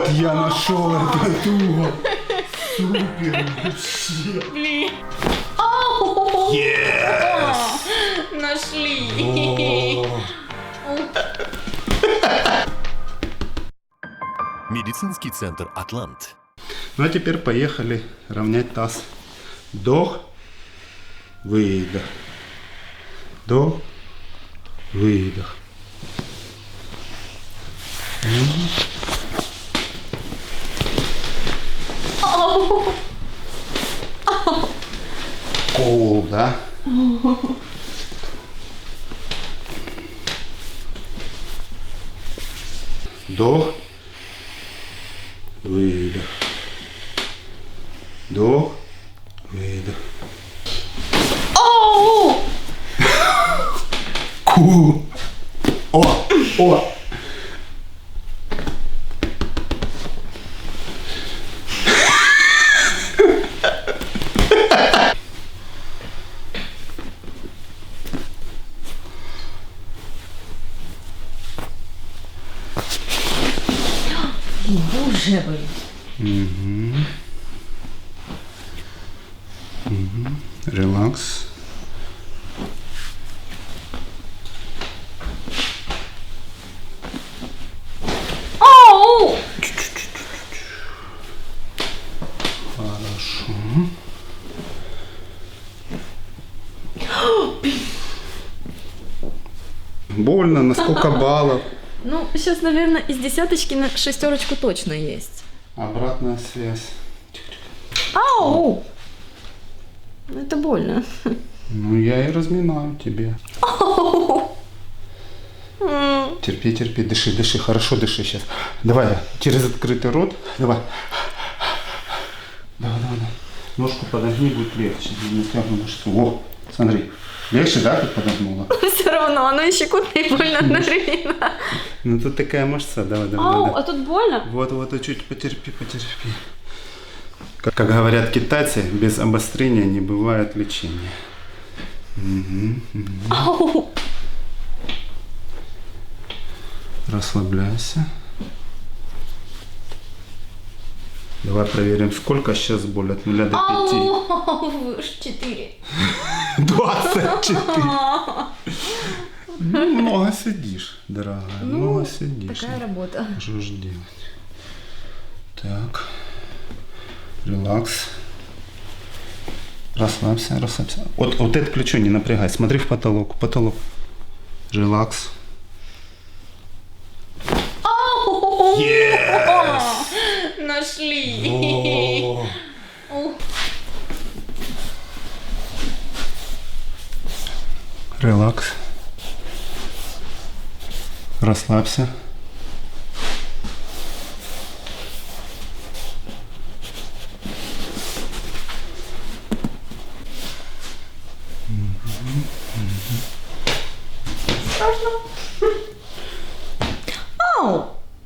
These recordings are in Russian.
Вот я нашел это туго. Супер вообще. Блин. Yes! Нашли. Медицинский центр «Атлант». Ну а теперь поехали равнять таз. Вдох, выдох. Вдох, выдох. Кул, да? Вдох, выдох. Вдох, выдох. Кул. О. Боже вы. Релакс. Ау! Хорошо. Больно, на сколько баллов? Ну, сейчас, наверное, из десяточки на шестерочку точно есть. Обратная связь. Ау! Это больно. Ну, я и разминаю тебе. Терпи, терпи, дыши, дыши, хорошо дыши сейчас. Давай, через открытый рот. Давай. Давай. Ножку подогни, будет легче. Не тягну мышцу. О, смотри. Легче, да, как подогнула? Все равно, оно и щекотно, и больно одновременно. Ну, тут такая мышца. Давай. Ау, а тут больно? Вот, чуть потерпи. Как говорят китайцы, без обострения не бывает лечения. Ау! Расслабляйся. Давай проверим, сколько сейчас боль от 0 до 5. Ау! 4. 24. Ну, много сидишь, дорогая. Много сидишь. Такая работа. Что ж делать? Так. Релакс. Расслабься. Вот это плечо не напрягай. Смотри в потолок. Релакс. Yes! Нашли. Релакс. Расслабься. Страшно. Ау!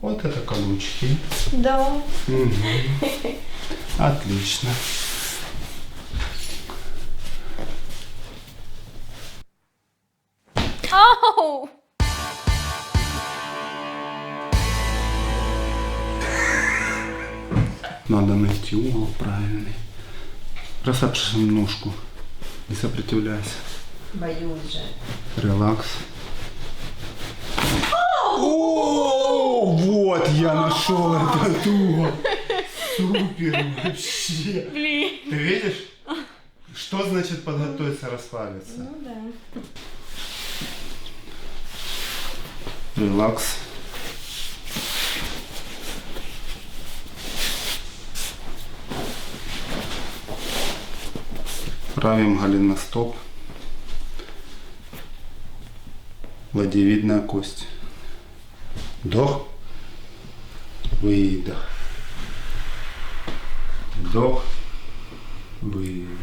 Вот это каблучки. Да. Отлично. Ау! Надо найти угол правильный. Расслабь ножку. Не сопротивляйся. Боюсь же. Релакс. О, вот я нашел этот угол. Супер вообще. Блин. Ты видишь? Что значит подготовиться, расслабиться? Ну да. Релакс. Правим голеностоп. Ладьевидная кость. Вдох. Выдох. Вдох. Выдох.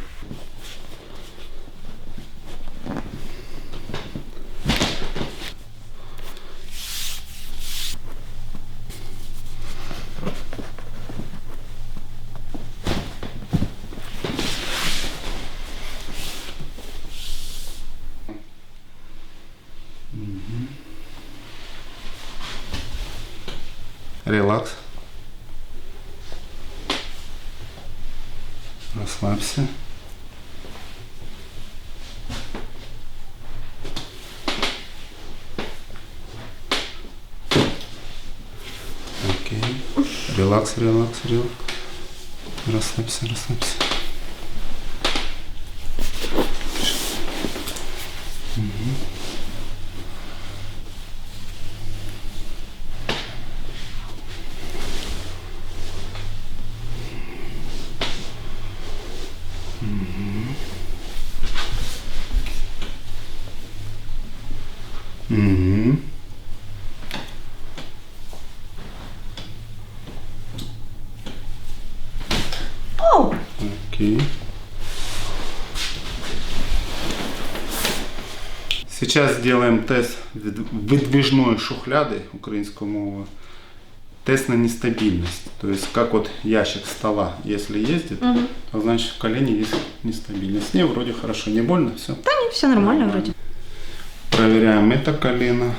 Релакс. Расслабься. Окей. Релакс, релакс, релакс. Расслабься, расслабься. Угу. Оу! Окей. Сейчас сделаем тест выдвижной шухляды украинского мовы. Тест на нестабильность. То есть, как вот ящик стола, если ездит, то значит в колене есть нестабильность. Не, вроде хорошо, не больно, все. Да нет, все нормально вроде. Проверяем это колено,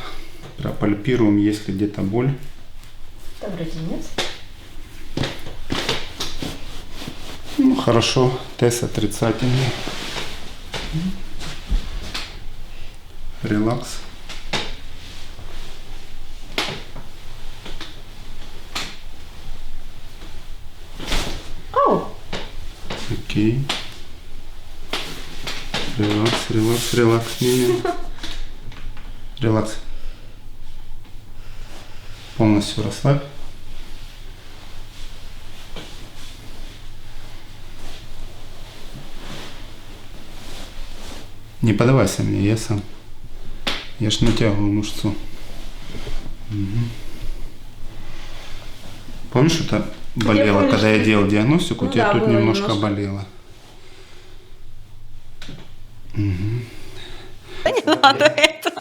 пропальпируем, есть ли где-то боль. Да вроде нет. Ну, хорошо, тест отрицательный. Релакс. Оу! Окей. Релакс, релакс, релакс. Не-не. Релакс. Полностью расслабь. Не подавайся мне, я сам. Я ж натягиваю мышцу. Угу. Помнишь, это болело, помню, когда я что- делал диагностику, Ну у тебя да, тут было немножко немножко. болело. Да не надо это.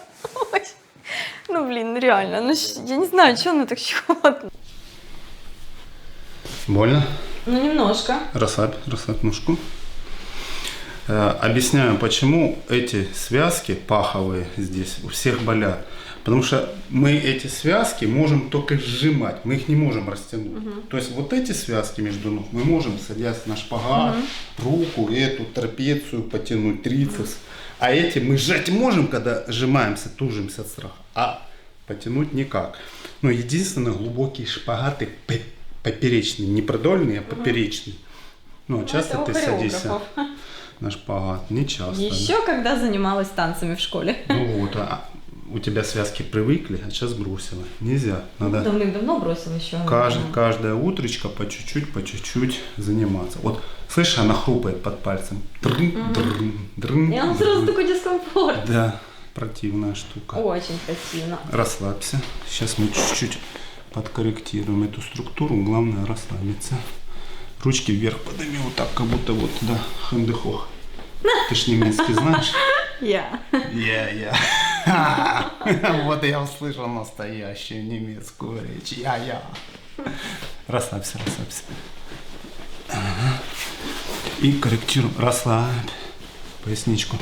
Ой. Ну блин, ну реально, ну я не знаю, что оно так щекотно. Больно? Ну немножко. Расслабь, расслабь ножку. Объясняю, почему эти связки паховые здесь у всех болят. Потому что мы эти связки можем только сжимать, мы их не можем растянуть. То есть вот эти связки между ног мы можем, садясь на шпагат, руку, эту трапецию потянуть, трицепс. А эти мы сжать можем, когда сжимаемся, тужимся от страха, а потянуть никак. Но единственное, глубокие шпагаты поперечные, не продольные, а поперечные. Ну, часто это у ты садишься хореографов. на шпагат, не часто. Еще когда занималась танцами в школе. Ну вот, а у тебя связки привыкли, а сейчас бросила. Нельзя, надо Давным-давно бросила еще. каждое утречко по чуть-чуть заниматься. Вот, слышишь, она хрупает под пальцем. Дрын, дрын, дрын, И он сразу дрын. такой дискомфорт. Да, противная штука. Очень противно. Расслабься. Сейчас мы чуть-чуть подкорректируем эту структуру. Главное расслабиться. Ручки вверх подними, вот так, как будто вот, да, хэндехох. Ты ж немецкий знаешь? Я. Я. Вот я услышал настоящую немецкую речь. Я. Расслабься, расслабься. Ага. И корректируем. Расслабь поясничку.